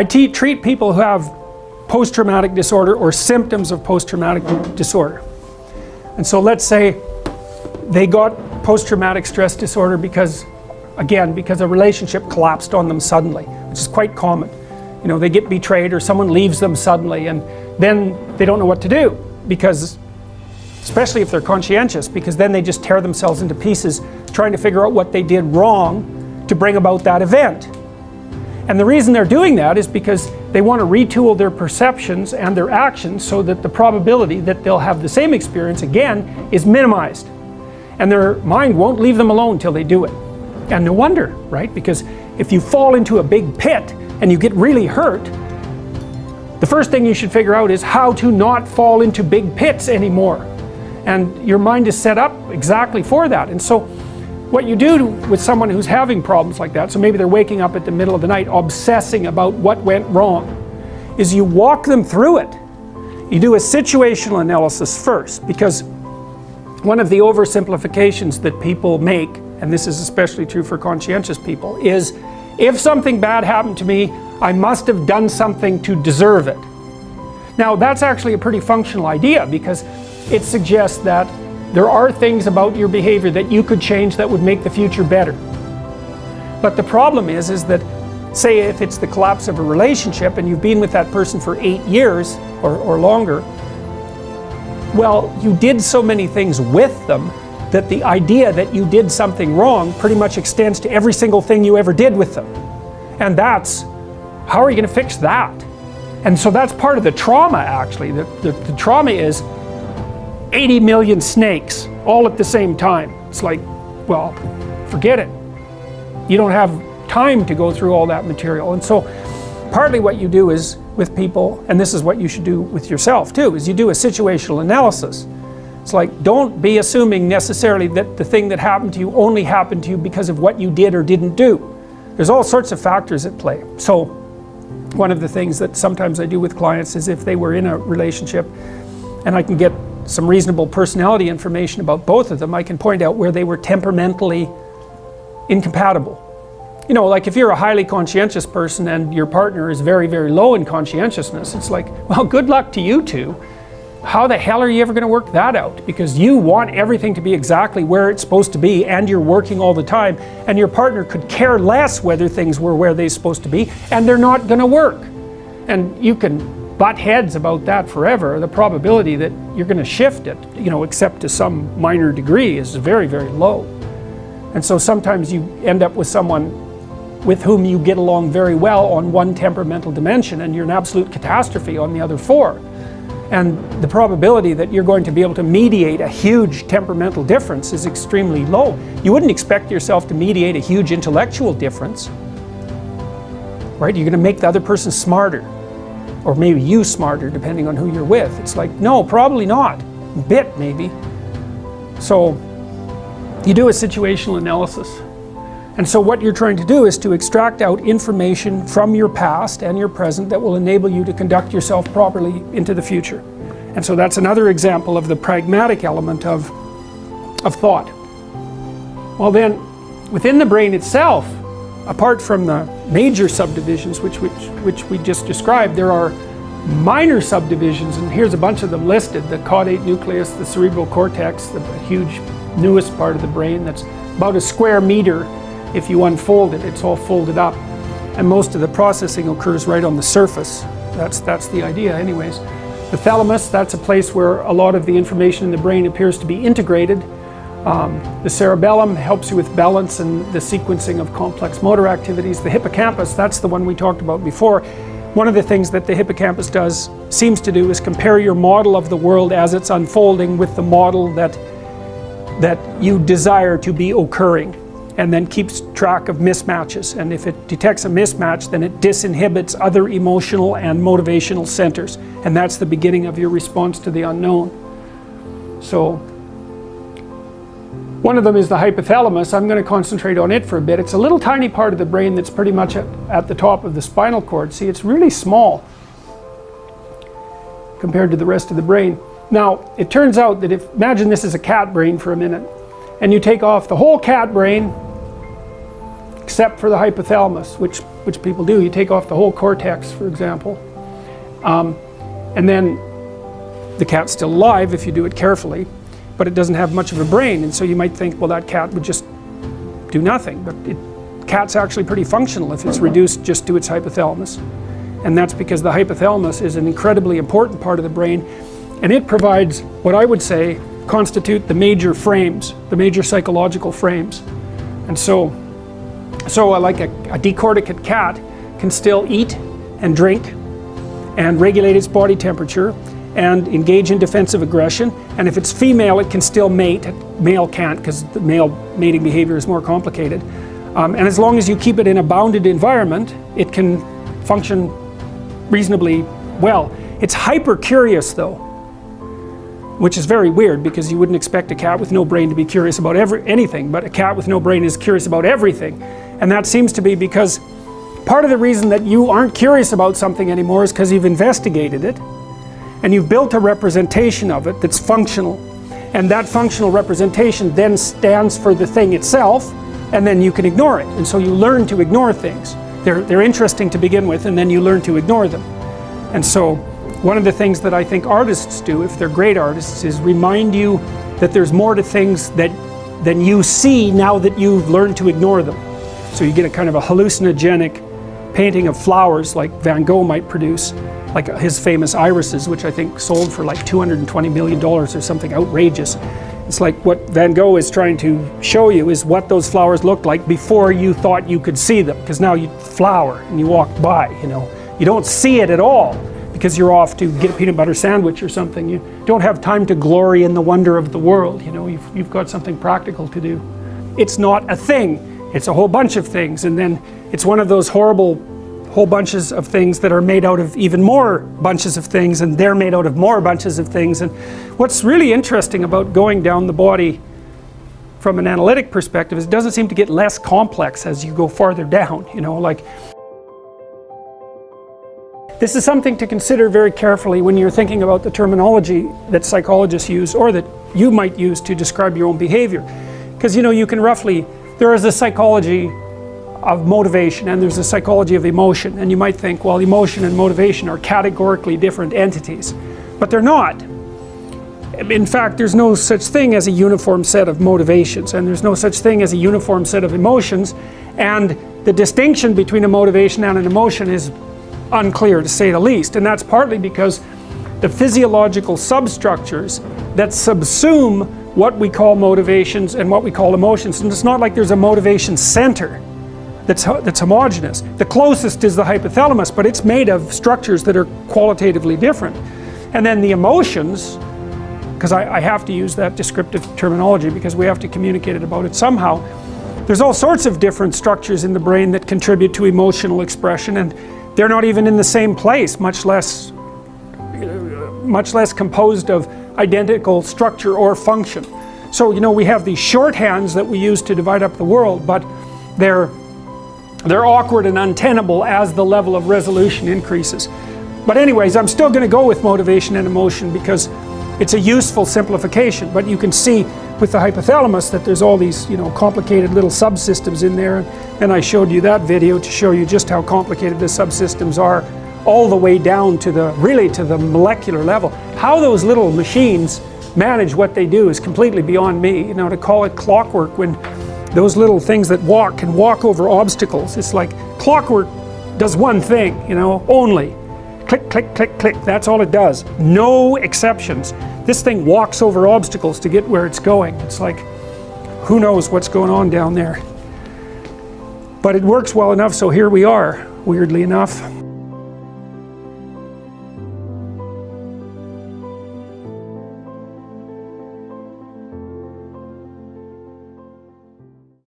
I treat people who have post-traumatic disorder or symptoms of post-traumatic disorder. And so let's say they got post-traumatic stress disorder because a relationship collapsed on them suddenly, which is quite common. You know, they get betrayed or someone leaves them suddenly, and then they don't know what to do, because, especially if they're conscientious, because then they just tear themselves into pieces trying to figure out what they did wrong to bring about that event. And the reason they're doing that is because they want to retool their perceptions and their actions so that the probability that they'll have the same experience again is minimized. And their mind won't leave them alone till they do it. And no wonder, right? Because if you fall into a big pit and you get really hurt, the first thing you should figure out is how to not fall into big pits anymore. And your mind is set up exactly for that. And so what you do with someone who's having problems like that, so maybe they're waking up at the middle of the night obsessing about what went wrong, is you walk them through it. You do a situational analysis first, because one of the oversimplifications that people make, and this is especially true for conscientious people, is if something bad happened to me, I must have done something to deserve it. Now that's actually a pretty functional idea, because it suggests that there are things about your behavior that you could change that would make the future better. But the problem is that, say if it's the collapse of a relationship and you've been with that person for 8 years or longer, well, you did so many things with them that the idea that you did something wrong pretty much extends to every single thing you ever did with them. And that's, how are you going to fix that? And so that's part of the trauma, actually. The trauma is 80 million snakes all at the same time. It's like, well, forget it. You don't have time to go through all that material. And so partly what you do is with people, and this is what you should do with yourself too, is you do a situational analysis. It's like, don't be assuming necessarily that the thing that happened to you only happened to you because of what you did or didn't do. There's all sorts of factors at play. So one of the things that sometimes I do with clients is, if they were in a relationship and I can get some reasonable personality information about both of them, I can point out where they were temperamentally incompatible. You know, like if you're a highly conscientious person and your partner is very, very low in conscientiousness, it's like, well, good luck to you two. How the hell are you ever going to work that out? Because you want everything to be exactly where it's supposed to be, and you're working all the time, and your partner could care less whether things were where they're supposed to be, and they're not going to work. And you can butt heads about that forever. The probability that you're going to shift it, you know, except to some minor degree, is very, very low. And so sometimes you end up with someone with whom you get along very well on one temperamental dimension, and you're an absolute catastrophe on the other 4. And the probability that you're going to be able to mediate a huge temperamental difference is extremely low. You wouldn't expect yourself to mediate a huge intellectual difference, right? You're going to make the other person smarter, or maybe you smarter, depending on who you're with. It's like, no, probably not. A bit, maybe. So you do a situational analysis. And so what you're trying to do is to extract out information from your past and your present that will enable you to conduct yourself properly into the future. And so that's another example of the pragmatic element of thought. Well then, within the brain itself, apart from the major subdivisions which we just described, there are minor subdivisions, and here's a bunch of them listed: the caudate nucleus, the cerebral cortex, the huge newest part of the brain that's about a square meter. If you unfold it, it's all folded up, and most of the processing occurs right on the surface. That's the idea anyways. The thalamus, that's a place where a lot of the information in the brain appears to be integrated. The cerebellum helps you with balance and the sequencing of complex motor activities. The hippocampus, that's the one we talked about before. One of the things that the hippocampus seems to do is compare your model of the world as it's unfolding with the model that you desire to be occurring, and then keeps track of mismatches. And if it detects a mismatch, then it disinhibits other emotional and motivational centers, and that's the beginning of your response to the unknown. So one of them is the hypothalamus. I'm going to concentrate on it for a bit. It's a little tiny part of the brain that's pretty much at the top of the spinal cord. See, it's really small compared to the rest of the brain. Now, it turns out that imagine this is a cat brain for a minute, and you take off the whole cat brain except for the hypothalamus, which which people do. You take off the whole cortex, for example, and then the cat's still alive if you do it carefully, but it doesn't have much of a brain, and so you might think, well, that cat would just do nothing, but cat's actually pretty functional if it's reduced just to its hypothalamus. And that's because the hypothalamus is an incredibly important part of the brain, and it provides what I would say constitute the major frames, the major psychological frames. And so like a decorticate cat can still eat and drink and regulate its body temperature and engage in defensive aggression, and if it's female it can still mate. Male can't, because the male mating behavior is more complicated. And as long as you keep it in a bounded environment, it can function reasonably well. It's hyper curious though, which is very weird, because you wouldn't expect a cat with no brain to be curious about anything, but a cat with no brain is curious about everything. And that seems to be because part of the reason that you aren't curious about something anymore is because you've investigated it and you've built a representation of it that's functional, and that functional representation then stands for the thing itself, and then you can ignore it, and so you learn to ignore things. They're interesting to begin with, and then you learn to ignore them. And so one of the things that I think artists do, if they're great artists, is remind you that there's more to things than you see now that you've learned to ignore them. So you get a kind of a hallucinogenic painting of flowers like Van Gogh might produce, like his famous irises, which I think sold for like $220 million or something outrageous. It's like what Van Gogh is trying to show you is what those flowers looked like before you thought you could see them, because now you flower and you walk by, you know. You don't see it at all because you're off to get a peanut butter sandwich or something. You don't have time to glory in the wonder of the world, you know. You've got something practical to do. It's not a thing, it's a whole bunch of things, and then it's one of those horrible whole bunches of things that are made out of even more bunches of things, and they're made out of more bunches of things. And what's really interesting about going down the body from an analytic perspective is it doesn't seem to get less complex as you go farther down, you know. Like, this is something to consider very carefully when you're thinking about the terminology that psychologists use, or that you might use to describe your own behavior. Because, you know, you can roughly, there is a psychology of motivation and there's a psychology of emotion, and you might think, well, emotion and motivation are categorically different entities, but they're not. In fact, there's no such thing as a uniform set of motivations, and there's no such thing as a uniform set of emotions, and the distinction between a motivation and an emotion is unclear, to say the least. And that's partly because the physiological substructures that subsume what we call motivations and what we call emotions, and it's not like there's a motivation center that's homogeneous. The closest is the hypothalamus, but it's made of structures that are qualitatively different. And then the emotions, because I have to use that descriptive terminology because we have to communicate about it somehow, there's all sorts of different structures in the brain that contribute to emotional expression, and they're not even in the same place, much less composed of identical structure or function. So, you know, we have these shorthands that we use to divide up the world, but they're awkward and untenable as the level of resolution increases. But anyways, I'm still going to go with motivation and emotion because it's a useful simplification. But you can see with the hypothalamus that there's all these, you know, complicated little subsystems in there. And I showed you that video to show you just how complicated the subsystems are, all the way down to the molecular level. How those little machines manage what they do is completely beyond me. You know, to call it clockwork when those little things that walk can walk over obstacles. It's like clockwork does one thing, you know, only. Click, click, click, click. That's all it does. No exceptions. This thing walks over obstacles to get where it's going. It's like, who knows what's going on down there. But it works well enough, so here we are, weirdly enough.